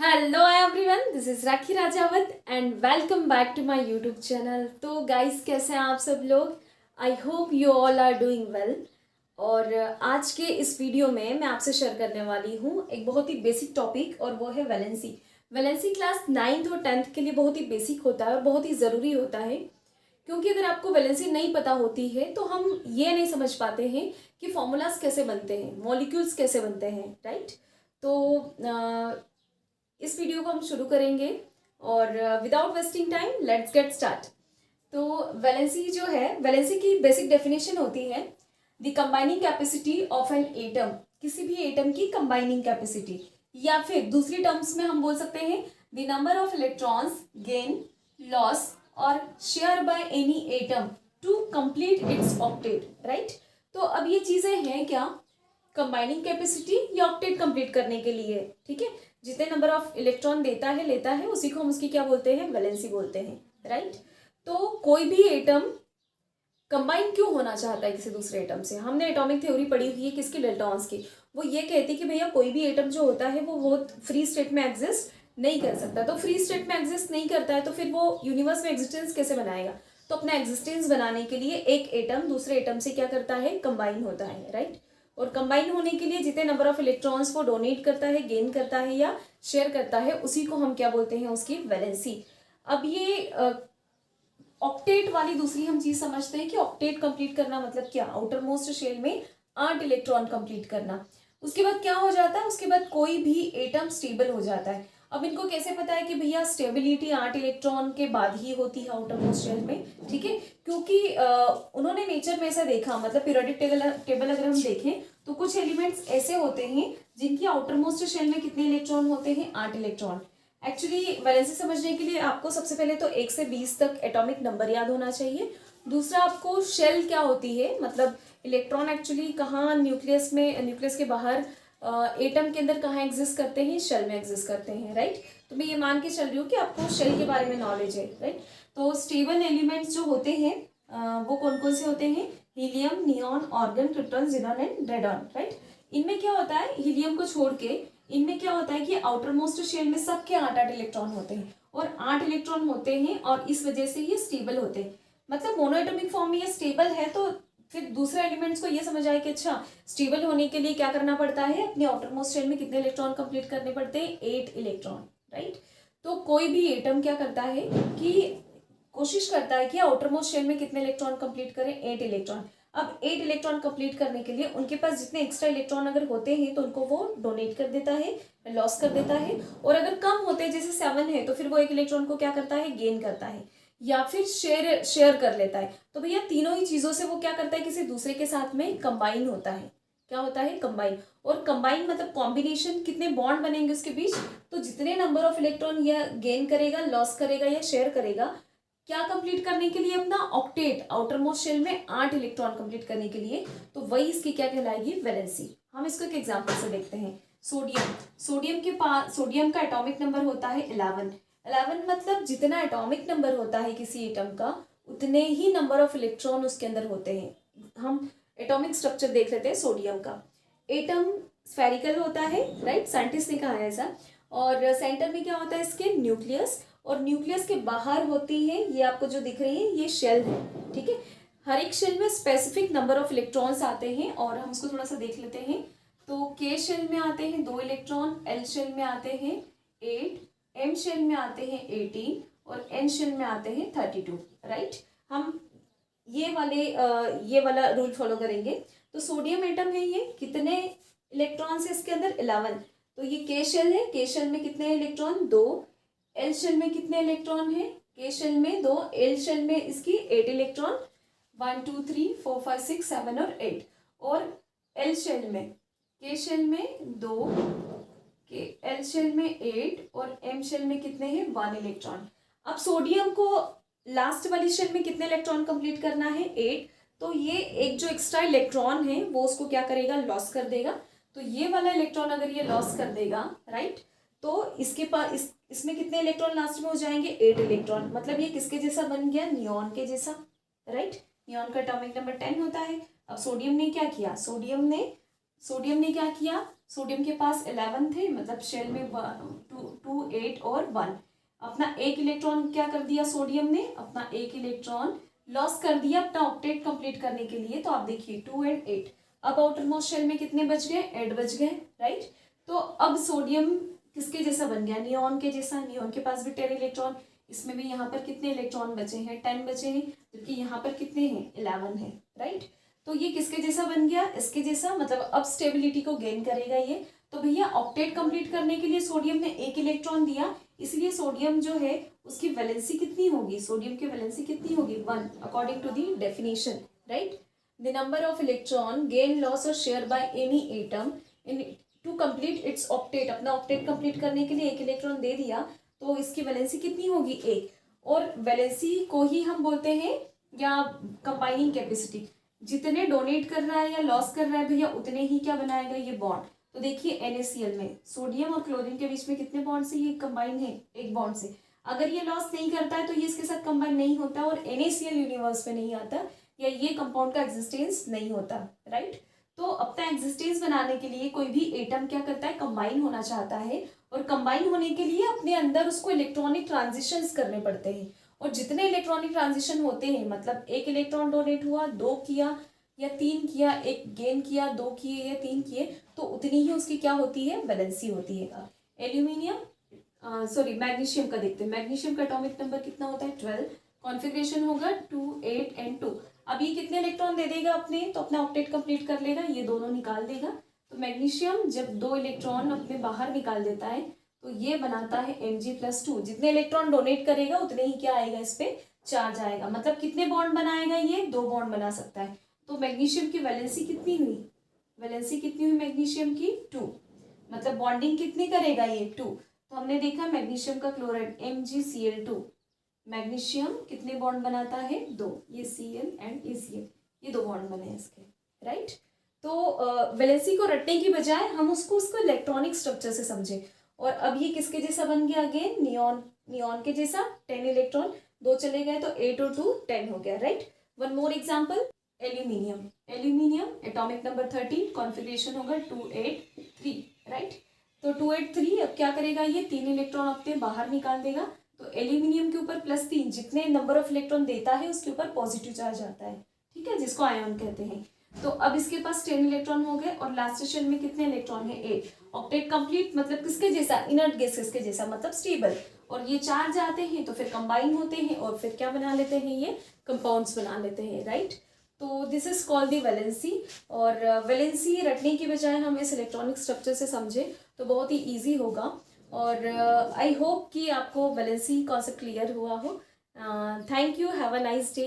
Hello everyone, this is Rakhi Rajawat and welcome back to my YouTube channel. तो guys, कैसे हैं आप सब लोग? I hope you all are doing well. और आज के इस वीडियो में मैं आपसे शेयर करने वाली हूँ एक बहुत ही बेसिक टॉपिक, और वो है वैलेंसी। वैलेंसी क्लास 9th और 10th के लिए बहुत ही बेसिक होता है और बहुत ही ज़रूरी होता है, क्योंकि अगर आपको वैलेंसी नहीं पता होती है तो हम ये नहीं समझ पाते हैं कि फॉर्मूलाज कैसे बनते हैं, मॉलिक्यूल्स कैसे बनते हैं, राइट? तो इस वीडियो को हम शुरू करेंगे और without wasting time let's get start. तो वैलेंसी जो है, वैलेंसी की बेसिक डेफिनेशन होती है the combining capacity of an atom, किसी भी एटम की कंबाइनिंग कैपेसिटी, या फिर दूसरी टर्म्स में हम बोल सकते हैं the number of electrons gain, loss और share by any atom to complete its octet, right? तो अब ये चीजें हैं क्या? कंबाइनिंग कैपेसिटी या ऑक्टेट कंप्लीट करने के लिए, ठीक है? जितने नंबर ऑफ इलेक्ट्रॉन देता है लेता है, उसी को हम उसकी क्या बोलते हैं? वैलेंसी बोलते हैं, राइट? तो कोई भी एटम कंबाइन क्यों होना चाहता है किसी दूसरे एटम से? हमने एटॉमिक थ्योरी पढ़ी हुई है किसकी? डेल्टॉन्स की। वो ये कहती कि भैया कोई भी एटम जो होता है वो बहुत फ्री स्टेट में एग्जिस्ट नहीं कर सकता। तो फ्री स्टेट में एग्जिस्ट नहीं करता है तो फिर वो यूनिवर्स में एग्जिस्टेंस कैसे बनाएगा? तो अपना एग्जिस्टेंस बनाने के लिए एक एटम दूसरे एटम से क्या करता है? कंबाइन होता है, राइट? और कंबाइन होने के लिए जितने नंबर ऑफ इलेक्ट्रॉन्स वो डोनेट करता है, गेन करता है या शेयर करता है, उसी को हम क्या बोलते हैं? उसकी वैलेंसी। अब ये ऑक्टेट वाली दूसरी हम चीज समझते हैं कि ऑक्टेट कंप्लीट करना मतलब क्या? आउटर मोस्ट शेल में 8 इलेक्ट्रॉन कंप्लीट करना। उसके बाद क्या हो जाता है? उसके बाद कोई भी एटम स्टेबल हो जाता है। अब इनको कैसे पता है कि भैया स्टेबिलिटी 8 इलेक्ट्रॉन के बाद ही होती है आउटर मोस्ट शेल में? ठीक है, क्योंकि उन्होंने नेचर में ऐसा देखा, मतलब पीरियोडिक टेबल अगर हम देखें तो कुछ एलिमेंट्स ऐसे होते हैं जिनकी आउटर मोस्ट शेल में कितने इलेक्ट्रॉन होते हैं? 8 इलेक्ट्रॉन। एक्चुअली वैलेंसी समझने के लिए आपको सबसे पहले तो 1 से 20 तक एटॉमिक नंबर याद होना चाहिए। दूसरा, आपको शेल क्या होती है, मतलब इलेक्ट्रॉन एक्चुअली कहाँ न्यूक्लियस में, न्यूक्लियस के बाहर एटम के अंदर कहाँ एग्जिस्ट करते हैं? शेल में एग्जिस्ट करते हैं, राइट? तो मैं ये मान के चल रही हूँ कि आपको शेल के बारे में नॉलेज है, राइट? तो स्टेबल एलिमेंट्स जो होते हैं वो कौन कौन से होते हैं? Helium, neon, organ, krypton, xenon and radon, right? इनमें क्या होता है? हीलियम को छोड़ के इनमें क्या होता है कि आउटर मोस्ट शेल में सबके 8-8 इलेक्ट्रॉन होते हैं, और 8 इलेक्ट्रॉन होते हैं और इस वजह से ये स्टेबल होते हैं। मतलब मोनोएटॉमिक फॉर्म में ये स्टेबल है, तो फिर दूसरे एलिमेंट्स को ये समझ आए कि अच्छा, स्टेबल होने के लिए क्या करना पड़ता है? अपने आउटर मोस्ट शेल में कितने इलेक्ट्रॉन कंप्लीट करने पड़ते हैं? 8 इलेक्ट्रॉन, राइट? तो कोई भी एटम क्या करता है कि कोशिश करता है कि आउटर मोस्ट शेल में कितने इलेक्ट्रॉन कंप्लीट करें? 8 इलेक्ट्रॉन। अब 8 इलेक्ट्रॉन कंप्लीट करने के लिए उनके पास जितने एक्स्ट्रा इलेक्ट्रॉन अगर होते हैं तो उनको वो डोनेट कर देता है, लॉस कर देता है, और अगर कम होते हैं जैसे 7 है तो फिर वो एक इलेक्ट्रॉन को क्या करता है? गेन करता है, या फिर शेयर कर लेता है। तो भैया तीनों ही चीजों से वो क्या करता है? किसी दूसरे के साथ में कंबाइन होता है। क्या होता है? कंबाइन। और कंबाइन मतलब कॉम्बिनेशन, कितने बॉन्ड बनेंगे उसके बीच? तो जितने नंबर ऑफ इलेक्ट्रॉन यह गेन करेगा, लॉस करेगा या शेयर करेगा, क्या कंप्लीट करने के लिए? अपना ऑक्टेट, आउटर मोस्ट शेल में 8 इलेक्ट्रॉन कंप्लीट करने के लिए। तो वही इसकी क्या कहलाएगी? वैलेंसी। हम इसको एक एग्जांपल से देखते हैं। सोडियम। सोडियम के पास, सोडियम का एटॉमिक नंबर होता है 11। 11 मतलब जितना एटॉमिक नंबर होता है किसी एटम का, उतने ही नंबर ऑफ इलेक्ट्रॉन उसके अंदर होते हैं। हम एटॉमिक स्ट्रक्चर देख लेते हैं सोडियम का। एटम स्फेरिकल होता है, राइट? साइंटिस्ट ने कहा है ऐसा। और सेंटर में क्या होता है इसके? न्यूक्लियस। और न्यूक्लियस के बाहर होती है, ये आपको जो दिख रही है ये शेल है, ठीक है? हर एक शेल में स्पेसिफिक नंबर ऑफ इलेक्ट्रॉन्स आते हैं, और हम इसको थोड़ा सा देख लेते हैं। तो के शेल में आते हैं 2 इलेक्ट्रॉन, एल शेल में आते हैं 8, एम शेल में आते हैं 18, और एन शेल में आते हैं 32, राइट? हम ये वाला रूल फॉलो करेंगे। तो सोडियम एटम है, ये कितने इलेक्ट्रॉन्स है इसके अंदर? 11। तो ये के शेल है, के शेल में कितने इलेक्ट्रॉन? 2। एल शेल में कितने इलेक्ट्रॉन है? के शेल में 2, एल शेल में इसकी 8 इलेक्ट्रॉन, 1 2 3 4 5 6 7 और 8। और एल शेल में, के शेल में 2, के एल शेल में 8, और एम शेल में कितने हैं? 1 इलेक्ट्रॉन। अब सोडियम को लास्ट वाली शेल में कितने इलेक्ट्रॉन कंप्लीट करना है? 8। तो ये एक जो एक्स्ट्रा इलेक्ट्रॉन है वो उसको क्या करेगा? लॉस कर देगा। तो ये वाला इलेक्ट्रॉन अगर ये लॉस कर देगा, राइट, तो इसके पास इसमें कितने इलेक्ट्रॉन लास्ट में हो जाएंगे? 8 इलेक्ट्रॉन। मतलब ये किसके जैसा बन गया? नियॉन के जैसा, राइट? नियॉन का एटॉमिक नंबर 10 होता है। अब सोडियम ने क्या किया? सोडियम ने क्या किया? सोडियम के पास 11 थे, मतलब शेल में 2 2 8 और 1। अपना एक इलेक्ट्रॉन क्या कर दिया सोडियम ने, अपना एक इलेक्ट्रॉन लॉस कर दिया अपना ऑक्टेट कंप्लीट करने के लिए। तो आप देखिए 2 और 8। अब आउटर मोस्ट शेल में कितने बच गए, 8 बच गए, राइट। तो अब सोडियम किसके जैसा बन गया, नियॉन के जैसा। नियॉन के पास भी 10 इलेक्ट्रॉन, इसमें भी यहाँ पर कितने इलेक्ट्रॉन बचे हैं, 10 बचे हैं, जबकि यहाँ पर कितने हैं, 11 है, राइट। तो ये किसके जैसा बन गया, इसके जैसा, मतलब अब स्टेबिलिटी को गेन करेगा ये। तो भैया ऑक्टेट कंप्लीट करने के लिए सोडियम ने एक इलेक्ट्रॉन दिया, इसलिए सोडियम जो है उसकी वैलेंसी कितनी होगी, सोडियम की वैलेंसी कितनी होगी, 1 according to the definition, right. The number of electron gain loss और share by any atom in to complete its octet. अपना ऑक्टेट कंप्लीट करने के लिए एक इलेक्ट्रॉन दे दिया, तो इसकी वैलेंसी कितनी होगी, 1। और वैलेंसी को ही हम बोलते हैं या कंबाइनिंग कैपेसिटी। जितने डोनेट कर रहा है या लॉस कर रहा है भैया उतने ही क्या बनाएगा ये बॉन्ड। तो देखिए NaCl में सोडियम और क्लोरीन के बीच में कितने बॉन्ड से ये कंबाइन है, एक बॉन्ड से। अगर ये लॉस नहीं करता है तो ये इसके साथ कंबाइन नहीं होता और NaCl यूनिवर्स में नहीं आता, या ये कंपाउंड का एग्जिस्टेंस नहीं होता, राइट। तो अपना एग्जिस्टेंस बनाने के लिए कोई भी एटम क्या करता है, कंबाइन होना चाहता है, और कंबाइन होने के लिए अपने अंदर उसको इलेक्ट्रॉनिक ट्रांजिशंस करने पड़ते हैं। और जितने इलेक्ट्रॉनिक ट्रांजिशन होते हैं, मतलब एक इलेक्ट्रॉन डोनेट हुआ, 2 किया या 3 किया, एक गेन किया, 2 किए या 3 किए, तो उतनी ही उसकी क्या होती है, वैलेंसी होती है। एल्यूमिनियम सॉरी मैग्नीशियम का देखते हैं। मैग्नीशियम का एटॉमिक नंबर कितना होता है, 12। कॉन्फ़िगरेशन होगा 2 8 एंड 2। अब ये कितने इलेक्ट्रॉन दे देगा अपने, तो अपना ऑक्टेट कंप्लीट कर लेगा, ये दोनों निकाल देगा। तो मैग्नीशियम जब 2 इलेक्ट्रॉन अपने बाहर निकाल देता है तो ये बनाता है Mg+2। जितने इलेक्ट्रॉन डोनेट करेगा उतने ही क्या आएगा, इस पे चार्ज आएगा। मतलब कितने बॉन्ड बनाएगा ये, 2 बॉन्ड बना सकता है। तो मैग्नीशियम की वैलेंसी कितनी हुई, वैलेंसी कितनी हुई मैग्नीशियम की, 2। मतलब बॉन्डिंग कितनी करेगा ये, 2। तो हमने देखा मैग्नीशियम का क्लोराइड MgCl2, मैग्नीशियम कितने बॉन्ड बनाता है, 2। ये Cl एंड ACl, ये 2 बॉन्ड बने हैं इसके, राइट। तो वैलेंसी को रटने की बजाय हम उसको इलेक्ट्रॉनिक स्ट्रक्चर से समझें। और अब ये किसके जैसा बन गया, अगेन नियॉन के जैसा। 10 इलेक्ट्रॉन, 2 चले गए तो 8 और 2 10 हो गया, right. One more example, aluminium atomic number 13, configuration होगा 2 8 3, राइट। तो 2 8 3 अब क्या करेगा, ये 3 इलेक्ट्रॉन अपने बाहर निकाल देगा। तो एल्यूमिनियम के ऊपर +3, जितने नंबर ऑफ इलेक्ट्रॉन देता है उसके ऊपर पॉजिटिव चार्ज आता है, ठीक है, जिसको आयन कहते हैं। तो अब इसके पास 10 इलेक्ट्रॉन हो गए और लास्ट शेल में कितने इलेक्ट्रॉन है, 8। ऑक्टेट कंप्लीट मतलब किसके जैसा, इनर्ट गैसेस के जैसा, मतलब स्टेबल। और ये चार्ज आते हैं तो फिर कंबाइन होते हैं और फिर क्या बना लेते हैं, ये कंपाउंड्स बना लेते हैं, राइट। तो this is called the valency. और वैलेंसी रटने की बजाय हम इस इलेक्ट्रॉनिक स्ट्रक्चर से समझें तो बहुत ही ईजी होगा। और आई होप कि आपको वैलेंसी कॉन्सेप्ट क्लियर हुआ हो। Thank you, have a nice day.